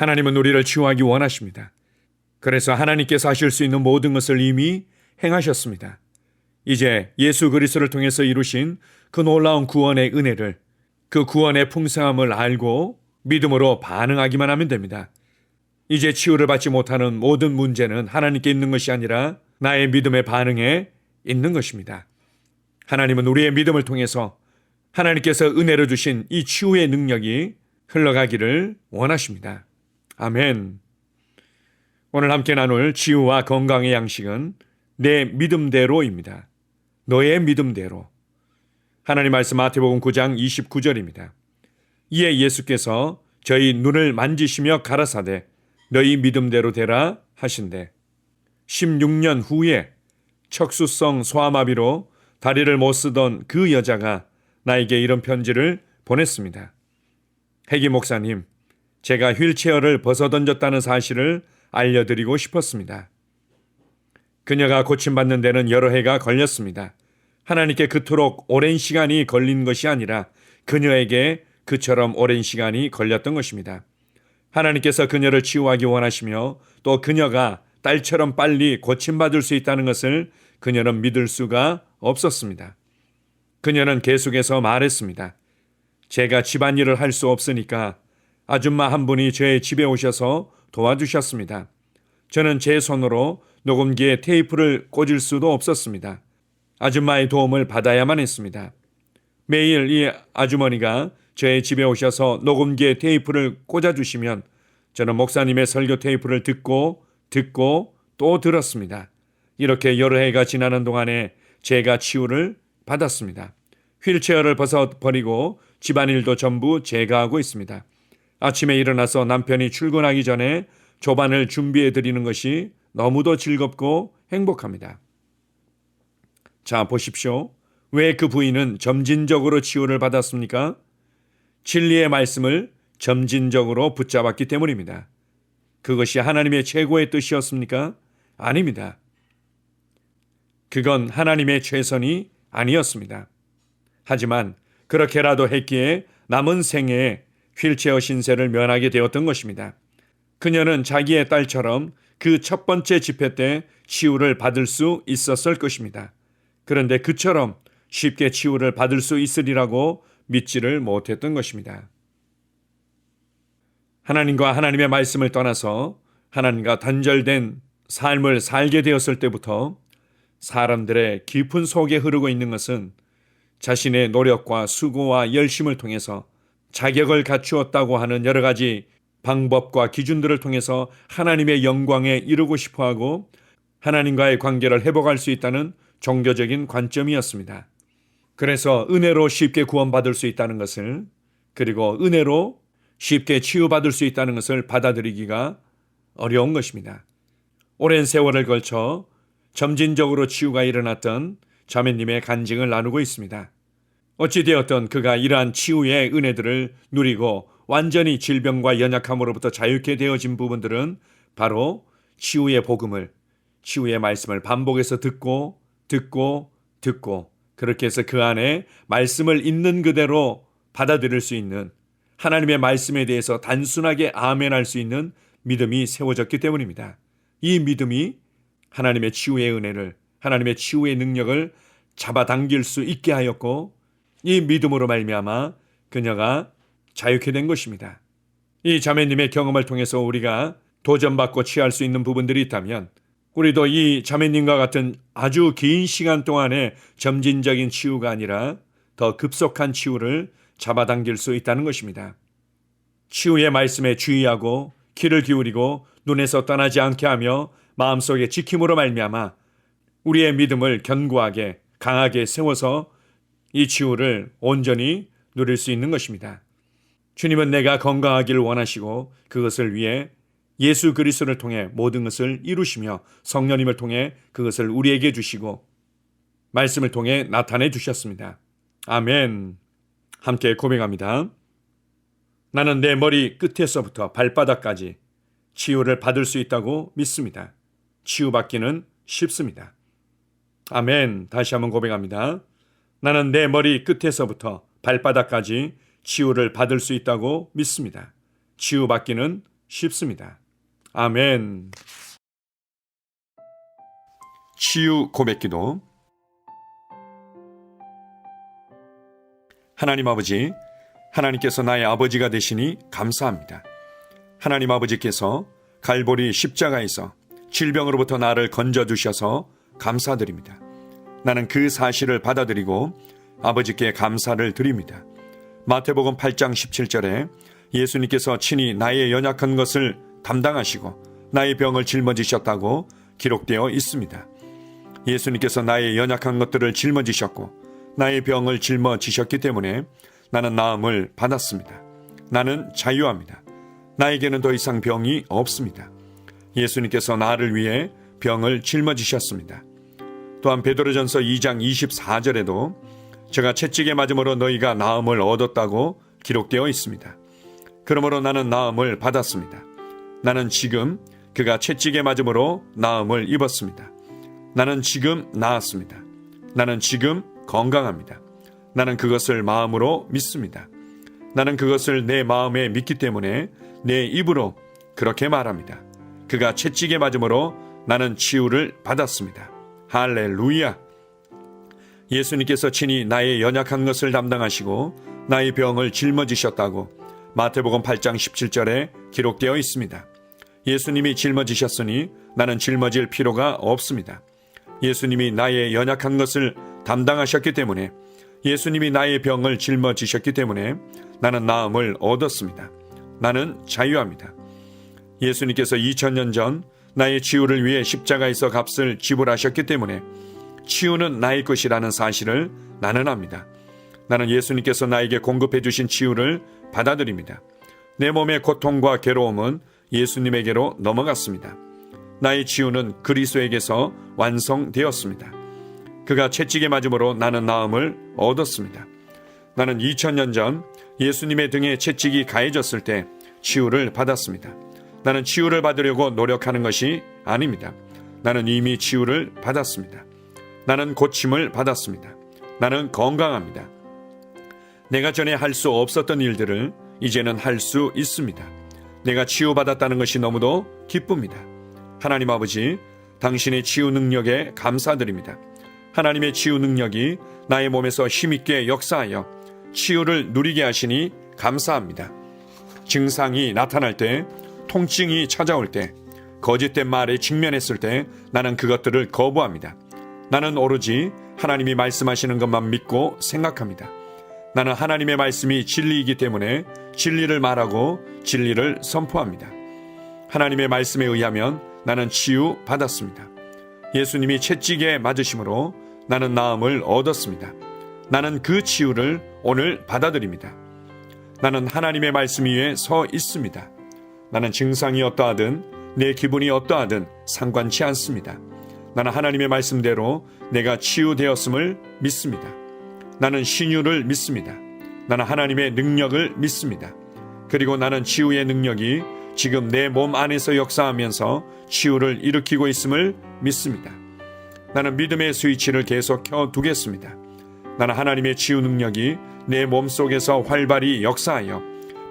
하나님은 우리를 치유하기 원하십니다. 그래서 하나님께서 하실 수 있는 모든 것을 이미 행하셨습니다. 이제 예수 그리스도를 통해서 이루신 그 놀라운 구원의 은혜를, 그 구원의 풍성함을 알고 믿음으로 반응하기만 하면 됩니다. 이제 치유를 받지 못하는 모든 문제는 하나님께 있는 것이 아니라 나의 믿음의 반응에 있는 것입니다. 하나님은 우리의 믿음을 통해서 하나님께서 은혜로 주신 이 치유의 능력이 흘러가기를 원하십니다. 아멘. 오늘 함께 나눌 치유와 건강의 양식은 내 믿음대로입니다. 너의 믿음대로. 하나님 말씀 마태복음 9장 29절입니다. 이에 예수께서 저희 눈을 만지시며 가라사대 너희 믿음대로 되라 하신대. 16년 후에 척수성 소아마비로 다리를 못 쓰던 그 여자가 나에게 이런 편지를 보냈습니다. 혜기 목사님, 제가 휠체어를 벗어던졌다는 사실을 알려드리고 싶었습니다. 그녀가 고침받는 데는 여러 해가 걸렸습니다. 하나님께 그토록 오랜 시간이 걸린 것이 아니라 그녀에게 그처럼 오랜 시간이 걸렸던 것입니다. 하나님께서 그녀를 치유하기 원하시며 또 그녀가 딸처럼 빨리 고침받을 수 있다는 것을 그녀는 믿을 수가 없었습니다. 그녀는 계속해서 말했습니다. 제가 집안일을 할 수 없으니까 아줌마 한 분이 저의 집에 오셔서 도와주셨습니다. 저는 제 손으로 녹음기에 테이프를 꽂을 수도 없었습니다. 아줌마의 도움을 받아야만 했습니다. 매일 이 아주머니가 저의 집에 오셔서 녹음기에 테이프를 꽂아주시면 저는 목사님의 설교 테이프를 듣고 또 들었습니다. 이렇게 여러 해가 지나는 동안에 제가 치유를 받았습니다. 휠체어를 벗어버리고 집안일도 전부 제가 하고 있습니다. 아침에 일어나서 남편이 출근하기 전에 조반을 준비해 드리는 것이 너무도 즐겁고 행복합니다. 자, 보십시오. 왜 그 부인은 점진적으로 치유를 받았습니까? 진리의 말씀을 점진적으로 붙잡았기 때문입니다. 그것이 하나님의 최고의 뜻이었습니까? 아닙니다. 그건 하나님의 최선이 아니었습니다. 하지만 그렇게라도 했기에 남은 생애에 휠체어 신세를 면하게 되었던 것입니다. 그녀는 자기의 딸처럼 그 첫 번째 집회 때 치유를 받을 수 있었을 것입니다. 그런데 그처럼 쉽게 치유를 받을 수 있으리라고 믿지를 못했던 것입니다. 하나님과 하나님의 말씀을 떠나서 하나님과 단절된 삶을 살게 되었을 때부터 사람들의 깊은 속에 흐르고 있는 것은 자신의 노력과 수고와 열심을 통해서 자격을 갖추었다고 하는 여러 가지 방법과 기준들을 통해서 하나님의 영광에 이르고 싶어하고 하나님과의 관계를 회복할 수 있다는 종교적인 관점이었습니다. 그래서 은혜로 쉽게 구원받을 수 있다는 것을, 그리고 은혜로 쉽게 치유받을 수 있다는 것을 받아들이기가 어려운 것입니다. 오랜 세월을 걸쳐 점진적으로 치유가 일어났던 자매님의 간증을 나누고 있습니다. 어찌되었던 그가 이러한 치유의 은혜들을 누리고 완전히 질병과 연약함으로부터 자유케 되어진 부분들은 바로 치유의 복음을, 치유의 말씀을 반복해서 듣고 그렇게 해서 그 안에 말씀을 있는 그대로 받아들일 수 있는, 하나님의 말씀에 대해서 단순하게 아멘할 수 있는 믿음이 세워졌기 때문입니다. 이 믿음이 하나님의 치유의 은혜를, 하나님의 치유의 능력을 잡아당길 수 있게 하였고, 이 믿음으로 말미암아 그녀가 자유케 된 것입니다. 이 자매님의 경험을 통해서 우리가 도전받고 취할 수 있는 부분들이 있다면 우리도 이 자매님과 같은 아주 긴 시간 동안의 점진적인 치유가 아니라 더 급속한 치유를 잡아당길 수 있다는 것입니다. 치유의 말씀에 주의하고 귀를 기울이고 눈에서 떠나지 않게 하며 마음속에 지킴으로 말미암아 우리의 믿음을 견고하게 강하게 세워서 이 치유를 온전히 누릴 수 있는 것입니다. 주님은 내가 건강하기를 원하시고 그것을 위해 예수 그리스도를 통해 모든 것을 이루시며 성령님을 통해 그것을 우리에게 주시고 말씀을 통해 나타내 주셨습니다. 아멘. 함께 고백합니다. 나는 내 머리 끝에서부터 발바닥까지 치유를 받을 수 있다고 믿습니다. 치유받기는 쉽습니다. 아멘. 다시 한번 고백합니다. 나는 내 머리 끝에서부터 발바닥까지 치유를 받을 수 있다고 믿습니다. 치유받기는 싶습니다. 아멘. 치유 고백기도. 하나님 아버지, 하나님께서 나의 아버지가 되시니 감사합니다. 하나님 아버지께서 갈보리 십자가에서 질병으로부터 나를 건져주셔서 감사드립니다. 나는 그 사실을 받아들이고 아버지께 감사를 드립니다. 마태복음 8장 17절에 예수님께서 친히 나의 연약한 것을 담당하시고 나의 병을 짊어지셨다고 기록되어 있습니다. 예수님께서 나의 연약한 것들을 짊어지셨고 나의 병을 짊어지셨기 때문에 나는 나음을 받았습니다. 나는 자유합니다. 나에게는 더 이상 병이 없습니다. 예수님께서 나를 위해 병을 짊어지셨습니다. 또한 베드로전서 2장 24절에도 제가 채찍에 맞음으로 너희가 나음을 얻었다고 기록되어 있습니다. 그러므로 나는 나음을 받았습니다. 나는 지금 그가 채찍에 맞음으로 나음을 입었습니다. 나는 지금 나았습니다. 나는 지금 건강합니다. 나는 그것을 마음으로 믿습니다. 나는 그것을 내 마음에 믿기 때문에 내 입으로 그렇게 말합니다. 그가 채찍에 맞음으로 나는 치유를 받았습니다. 할렐루야! 예수님께서 친히 나의 연약한 것을 담당하시고 나의 병을 짊어지셨다고 마태복음 8장 17절에 기록되어 있습니다. 예수님이 짊어지셨으니 나는 짊어질 필요가 없습니다. 예수님이 나의 연약한 것을 담당하셨기 때문에, 예수님이 나의 병을 짊어지셨기 때문에 나는 나음을 얻었습니다. 나는 자유합니다. 예수님께서 2000년 전 나의 치유를 위해 십자가에서 값을 지불하셨기 때문에 치유는 나의 것이라는 사실을 나는 압니다. 나는 예수님께서 나에게 공급해 주신 치유를 받아들입니다. 내 몸의 고통과 괴로움은 예수님에게로 넘어갔습니다. 나의 치유는 그리스도에게서 완성되었습니다. 그가 채찍에 맞음으로 나는 나음을 얻었습니다. 나는 2000년 전 예수님의 등에 채찍이 가해졌을 때 치유를 받았습니다. 나는 치유를 받으려고 노력하는 것이 아닙니다. 나는 이미 치유를 받았습니다. 나는 고침을 받았습니다. 나는 건강합니다. 내가 전에 할 수 없었던 일들을 이제는 할 수 있습니다. 내가 치유받았다는 것이 너무도 기쁩니다. 하나님 아버지, 당신의 치유 능력에 감사드립니다. 하나님의 치유 능력이 나의 몸에서 힘있게 역사하여 치유를 누리게 하시니 감사합니다. 증상이 나타날 때, 통증이 찾아올 때, 거짓된 말에 직면했을 때 나는 그것들을 거부합니다. 나는 오로지 하나님이 말씀하시는 것만 믿고 생각합니다. 나는 하나님의 말씀이 진리이기 때문에 진리를 말하고 진리를 선포합니다. 하나님의 말씀에 의하면 나는 치유 받았습니다. 예수님이 채찍에 맞으심으로 나는 나음을 얻었습니다. 나는 그 치유를 오늘 받아들입니다. 나는 하나님의 말씀 위에 서 있습니다. 나는 증상이 어떠하든 내 기분이 어떠하든 상관치 않습니다. 나는 하나님의 말씀대로 내가 치유되었음을 믿습니다. 나는 신유를 믿습니다. 나는 하나님의 능력을 믿습니다. 그리고 나는 치유의 능력이 지금 내 몸 안에서 역사하면서 치유를 일으키고 있음을 믿습니다. 나는 믿음의 스위치를 계속 켜두겠습니다. 나는 하나님의 치유 능력이 내 몸속에서 활발히 역사하여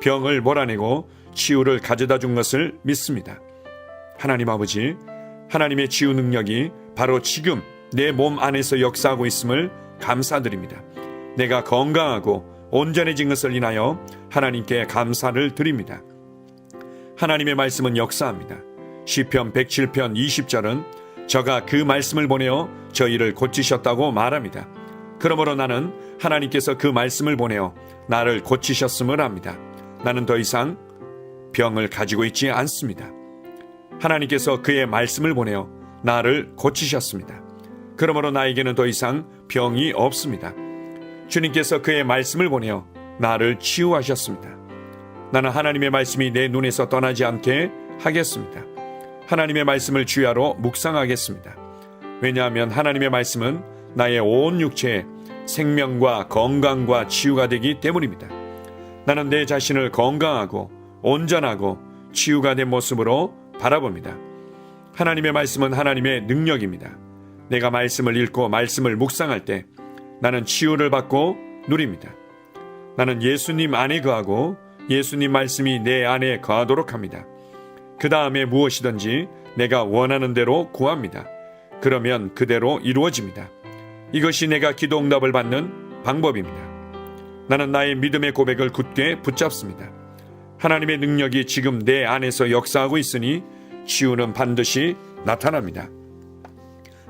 병을 몰아내고 치유를 가져다 준 것을 믿습니다. 하나님 아버지, 하나님의 치유 능력이 바로 지금 내 몸 안에서 역사하고 있음을 감사드립니다. 내가 건강하고 온전해진 것을 인하여 하나님께 감사를 드립니다. 하나님의 말씀은 역사합니다. 시편 107편 20절은 저가 그 말씀을 보내어 저희를 고치셨다고 말합니다. 그러므로 나는 하나님께서 그 말씀을 보내어 나를 고치셨음을 압니다. 나는 더 이상 병을 가지고 있지 않습니다. 하나님께서 그의 말씀을 보내어 나를 고치셨습니다. 그러므로 나에게는 더 이상 병이 없습니다. 주님께서 그의 말씀을 보내어 나를 치유하셨습니다. 나는 하나님의 말씀이 내 눈에서 떠나지 않게 하겠습니다. 하나님의 말씀을 주야로 묵상하겠습니다. 왜냐하면 하나님의 말씀은 나의 온 육체에 생명과 건강과 치유가 되기 때문입니다. 나는 내 자신을 건강하고 온전하고 치유가 된 모습으로 바라봅니다. 하나님의 말씀은 하나님의 능력입니다. 내가 말씀을 읽고 말씀을 묵상할 때 나는 치유를 받고 누립니다. 나는 예수님 안에 거하고 예수님 말씀이 내 안에 거하도록 합니다. 그 다음에 무엇이든지 내가 원하는 대로 구합니다. 그러면 그대로 이루어집니다. 이것이 내가 기도 응답을 받는 방법입니다. 나는 나의 믿음의 고백을 굳게 붙잡습니다. 하나님의 능력이 지금 내 안에서 역사하고 있으니 치유는 반드시 나타납니다.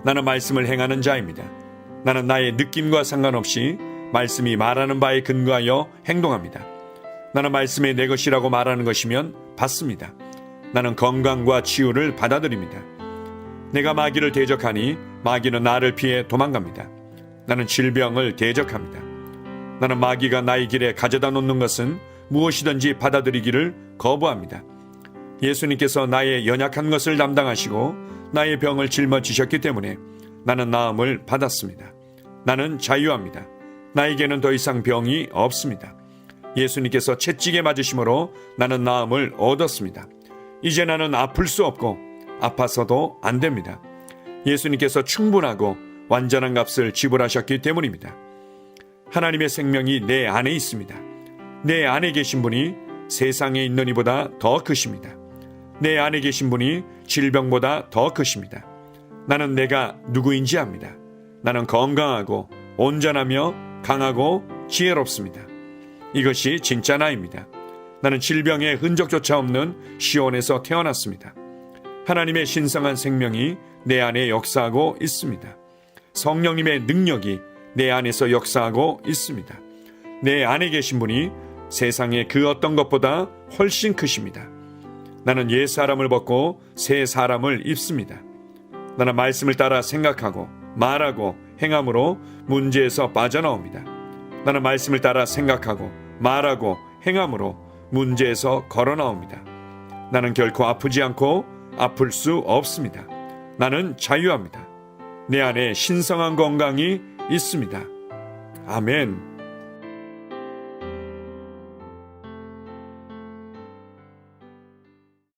나는 말씀을 행하는 자입니다. 나는 나의 느낌과 상관없이 말씀이 말하는 바에 근거하여 행동합니다. 나는 말씀이 내 것이라고 말하는 것이면 받습니다. 나는 건강과 치유를 받아들입니다. 내가 마귀를 대적하니 마귀는 나를 피해 도망갑니다. 나는 질병을 대적합니다. 나는 마귀가 나의 길에 가져다 놓는 것은 무엇이든지 받아들이기를 거부합니다. 예수님께서 나의 연약한 것을 담당하시고 나의 병을 짊어지셨기 때문에 나는 나음을 받았습니다. 나는 자유합니다. 나에게는 더 이상 병이 없습니다. 예수님께서 채찍에 맞으심으로 나는 나음을 얻었습니다. 이제 나는 아플 수 없고 아파서도 안 됩니다. 예수님께서 충분하고 완전한 값을 지불하셨기 때문입니다. 하나님의 생명이 내 안에 있습니다. 내 안에 계신 분이 세상에 있는 이보다 더 크십니다. 내 안에 계신 분이 질병보다 더 크십니다. 나는 내가 누구인지 압니다. 나는 건강하고 온전하며 강하고 지혜롭습니다. 이것이 진짜 나입니다. 나는 질병의 흔적조차 없는 시온에서 태어났습니다. 하나님의 신성한 생명이 내 안에 역사하고 있습니다. 성령님의 능력이 내 안에서 역사하고 있습니다. 내 안에 계신 분이 세상의 그 어떤 것보다 훨씬 크십니다. 나는 옛 사람을 벗고 새 사람을 입습니다. 나는 말씀을 따라 생각하고 말하고 행함으로 문제에서 빠져나옵니다. 나는 말씀을 따라 생각하고 말하고 행함으로 문제에서 걸어나옵니다. 나는 결코 아프지 않고 아플 수 없습니다. 나는 자유합니다. 내 안에 신성한 건강이 있습니다. 아멘.